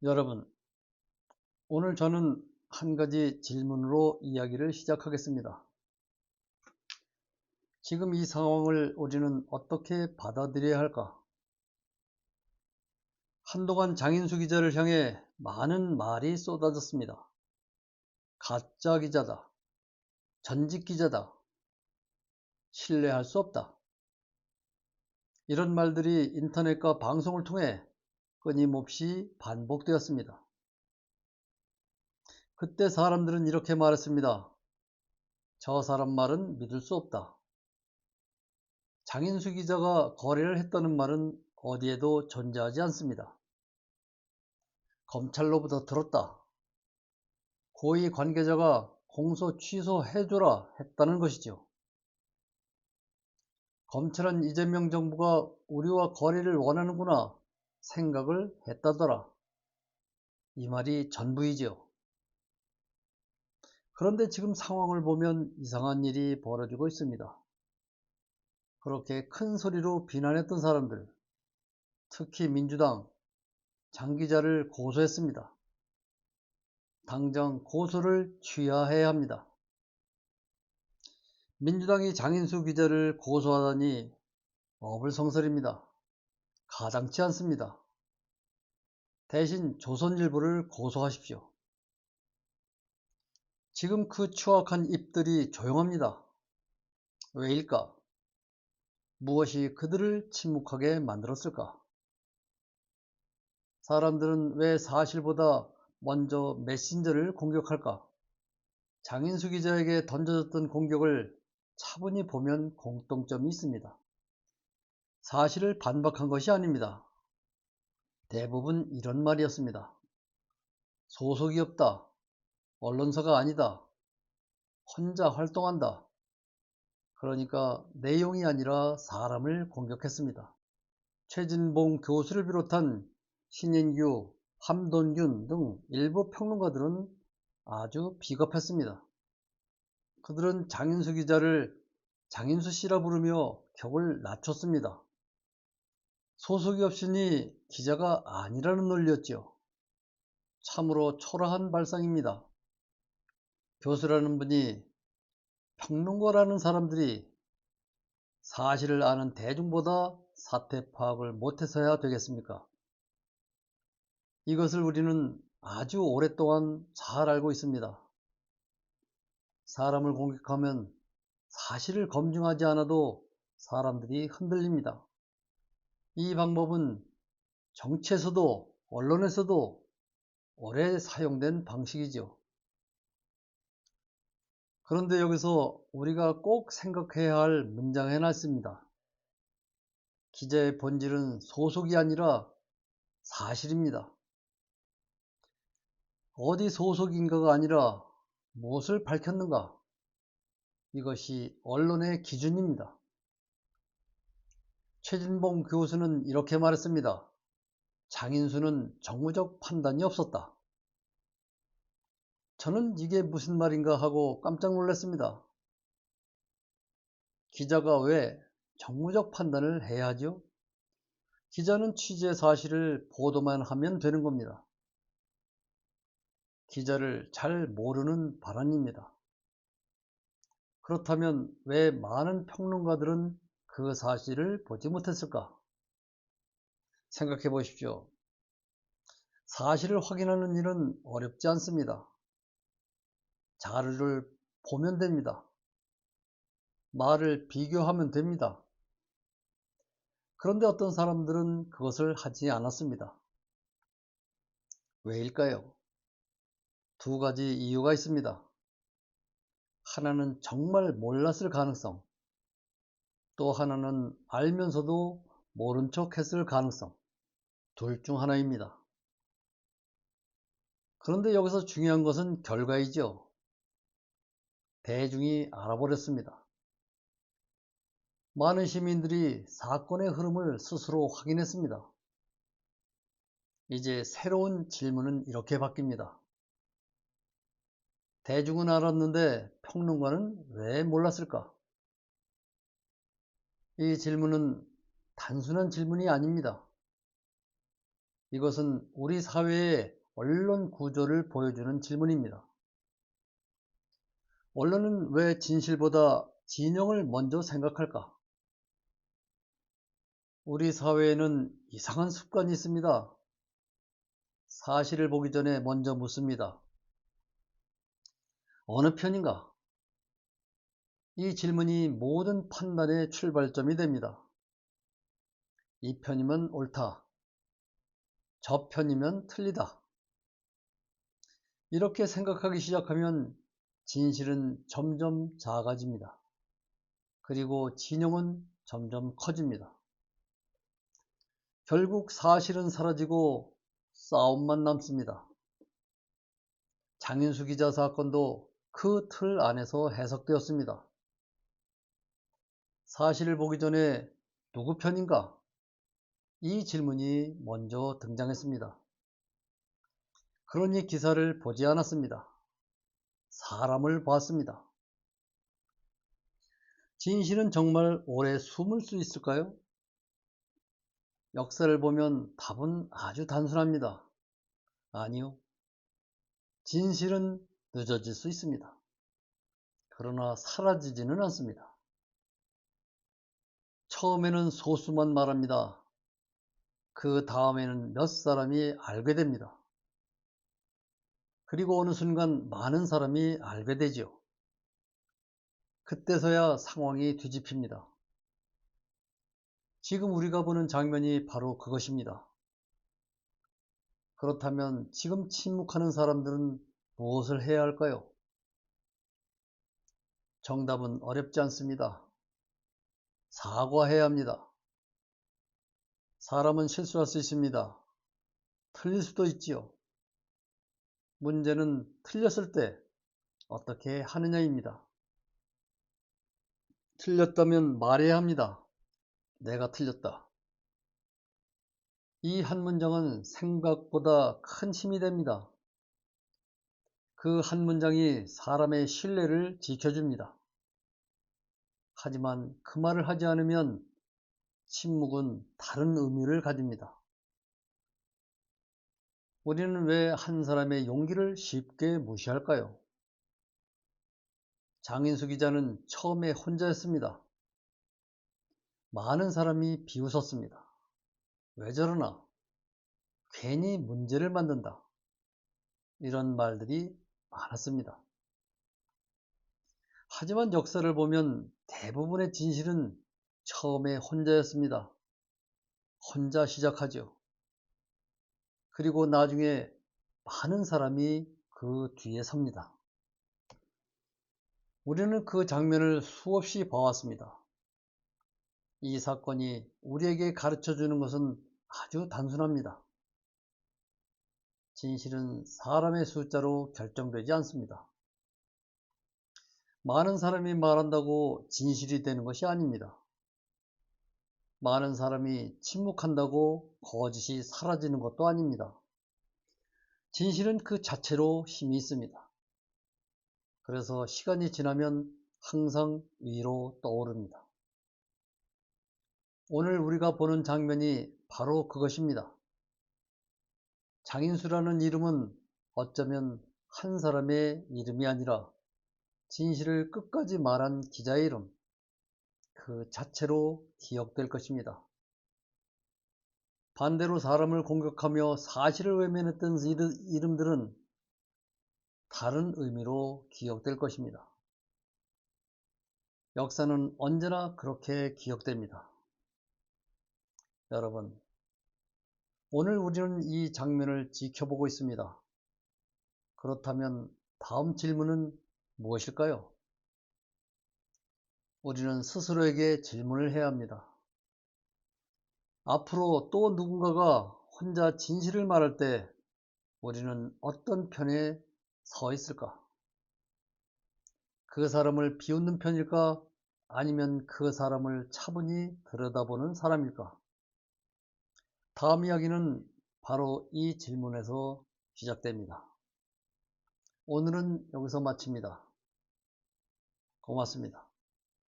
여러분, 오늘 저는 한 가지 질문으로 이야기를 시작하겠습니다. 지금 이 상황을 우리는 어떻게 받아들여야 할까? 한동안 장인수 기자를 향해 많은 말이 쏟아졌습니다. 가짜 기자다, 전직 기자다, 신뢰할 수 없다. 이런 말들이 인터넷과 방송을 통해 끊임없이 반복되었습니다. 그때 사람들은 이렇게 말했습니다. 저 사람 말은 믿을 수 없다. 장인수 기자가 거래를 했다는 말은 어디에도 존재하지 않습니다. 검찰로부터 들었다. 고위 관계자가 공소 취소해줘라 했다는 것이죠. 검찰은 이재명 정부가 우리와 거래를 원하는구나 생각을 했다더라. 이 말이 전부이지요. 그런데 지금 상황을 보면 이상한 일이 벌어지고 있습니다. 그렇게 큰 소리로 비난했던 사람들, 특히 민주당 장 기자를 고소했습니다. 당장 고소를 취하해야 합니다. 민주당이 장인수 기자를 고소하다니 어불성설입니다. 가당치 않습니다. 대신 조선일보를 고소하십시오. 지금 그 추악한 입들이 조용합니다. 왜일까? 무엇이 그들을 침묵하게 만들었을까? 사람들은 왜 사실보다 먼저 메신저를 공격할까? 장인수 기자에게 던져졌던 공격을 차분히 보면 공통점이 있습니다. 사실을 반박한 것이 아닙니다. 대부분 이런 말이었습니다. 소속이 없다. 언론사가 아니다. 혼자 활동한다. 그러니까 내용이 아니라 사람을 공격했습니다. 최진봉 교수를 비롯한 신인규, 함돈균 등 일부 평론가들은 아주 비겁했습니다. 그들은 장인수 기자를 장인수 씨라 부르며 격을 낮췄습니다. 소속이 없으니 기자가 아니라는 논리였죠. 참으로 초라한 발상입니다. 교수라는 분이 평론가라는 사람들이 사실을 아는 대중보다 사태 파악을 못해서야 되겠습니까? 이것을 우리는 아주 오랫동안 잘 알고 있습니다. 사람을 공격하면 사실을 검증하지 않아도 사람들이 흔들립니다. 이 방법은 정치에서도 언론에서도 오래 사용된 방식이죠. 그런데 여기서 우리가 꼭 생각해야 할 문장이 하나 있습니다. 기자의 본질은 소속이 아니라 사실입니다. 어디 소속인가가 아니라 무엇을 밝혔는가? 이것이 언론의 기준입니다. 최진봉 교수는 이렇게 말했습니다. 장인수는 정무적 판단이 없었다. 저는 이게 무슨 말인가 하고 깜짝 놀랐습니다. 기자가 왜 정무적 판단을 해야 하죠? 기자는 취재 사실을 보도만 하면 되는 겁니다. 기자를 잘 모르는 발언입니다. 그렇다면 왜 많은 평론가들은 그 사실을 보지 못했을까? 생각해 보십시오. 사실을 확인하는 일은 어렵지 않습니다. 자료를 보면 됩니다. 말을 비교하면 됩니다. 그런데 어떤 사람들은 그것을 하지 않았습니다. 왜일까요? 두 가지 이유가 있습니다. 하나는 정말 몰랐을 가능성, 또 하나는 알면서도 모른 척 했을 가능성, 둘 중 하나입니다. 그런데 여기서 중요한 것은 결과이죠. 대중이 알아버렸습니다. 많은 시민들이 사건의 흐름을 스스로 확인했습니다. 이제 새로운 질문은 이렇게 바뀝니다. 대중은 알았는데 평론가는 왜 몰랐을까? 이 질문은 단순한 질문이 아닙니다. 이것은 우리 사회의 언론 구조를 보여주는 질문입니다. 언론은 왜 진실보다 진영을 먼저 생각할까? 우리 사회에는 이상한 습관이 있습니다. 사실을 보기 전에 먼저 묻습니다. 어느 편인가? 이 질문이 모든 판단의 출발점이 됩니다. 이 편이면 옳다. 저 편이면 틀리다. 이렇게 생각하기 시작하면 진실은 점점 작아집니다. 그리고 진영은 점점 커집니다. 결국 사실은 사라지고 싸움만 남습니다. 장인수 기자 사건도 그 틀 안에서 해석되었습니다. 사실을 보기 전에 누구 편인가? 이 질문이 먼저 등장했습니다. 그러니 기사를 보지 않았습니다. 사람을 봤습니다. 진실은 정말 오래 숨을 수 있을까요? 역사를 보면 답은 아주 단순합니다. 아니요. 진실은 늦어질 수 있습니다. 그러나 사라지지는 않습니다. 처음에는 소수만 말합니다. 그 다음에는 몇 사람이 알게 됩니다. 그리고 어느 순간 많은 사람이 알게 되죠. 그때서야 상황이 뒤집힙니다. 지금 우리가 보는 장면이 바로 그것입니다. 그렇다면 지금 침묵하는 사람들은 무엇을 해야 할까요? 정답은 어렵지 않습니다. 사과해야 합니다. 사람은 실수할 수 있습니다. 틀릴 수도 있지요. 문제는 틀렸을 때 어떻게 하느냐입니다. 틀렸다면 말해야 합니다. 내가 틀렸다. 이 한 문장은 생각보다 큰 힘이 됩니다. 그 한 문장이 사람의 신뢰를 지켜줍니다. 하지만 그 말을 하지 않으면 침묵은 다른 의미를 가집니다. 우리는 왜 한 사람의 용기를 쉽게 무시할까요? 장인수 기자는 처음에 혼자였습니다. 많은 사람이 비웃었습니다. 왜 저러나? 괜히 문제를 만든다. 이런 말들이 많았습니다. 하지만 역사를 보면 대부분의 진실은 처음에 혼자였습니다. 혼자 시작하죠. 그리고 나중에 많은 사람이 그 뒤에 섭니다. 우리는 그 장면을 수없이 봐왔습니다. 이 사건이 우리에게 가르쳐 주는 것은 아주 단순합니다. 진실은 사람의 숫자로 결정되지 않습니다. 많은 사람이 말한다고 진실이 되는 것이 아닙니다. 많은 사람이 침묵한다고 거짓이 사라지는 것도 아닙니다. 진실은 그 자체로 힘이 있습니다. 그래서 시간이 지나면 항상 위로 떠오릅니다. 오늘 우리가 보는 장면이 바로 그것입니다. 장인수라는 이름은 어쩌면 한 사람의 이름이 아니라 진실을 끝까지 말한 기자의 이름, 그 자체로 기억될 것입니다. 반대로 사람을 공격하며 사실을 외면했던 이름들은 다른 의미로 기억될 것입니다. 역사는 언제나 그렇게 기억됩니다. 여러분, 오늘 우리는 이 장면을 지켜보고 있습니다. 그렇다면 다음 질문은 무엇일까요? 우리는 스스로에게 질문을 해야 합니다. 앞으로 또 누군가가 혼자 진실을 말할 때 우리는 어떤 편에 서 있을까? 그 사람을 비웃는 편일까? 아니면 그 사람을 차분히 들여다보는 사람일까? 다음 이야기는 바로 이 질문에서 시작됩니다. 오늘은 여기서 마칩니다. 고맙습니다.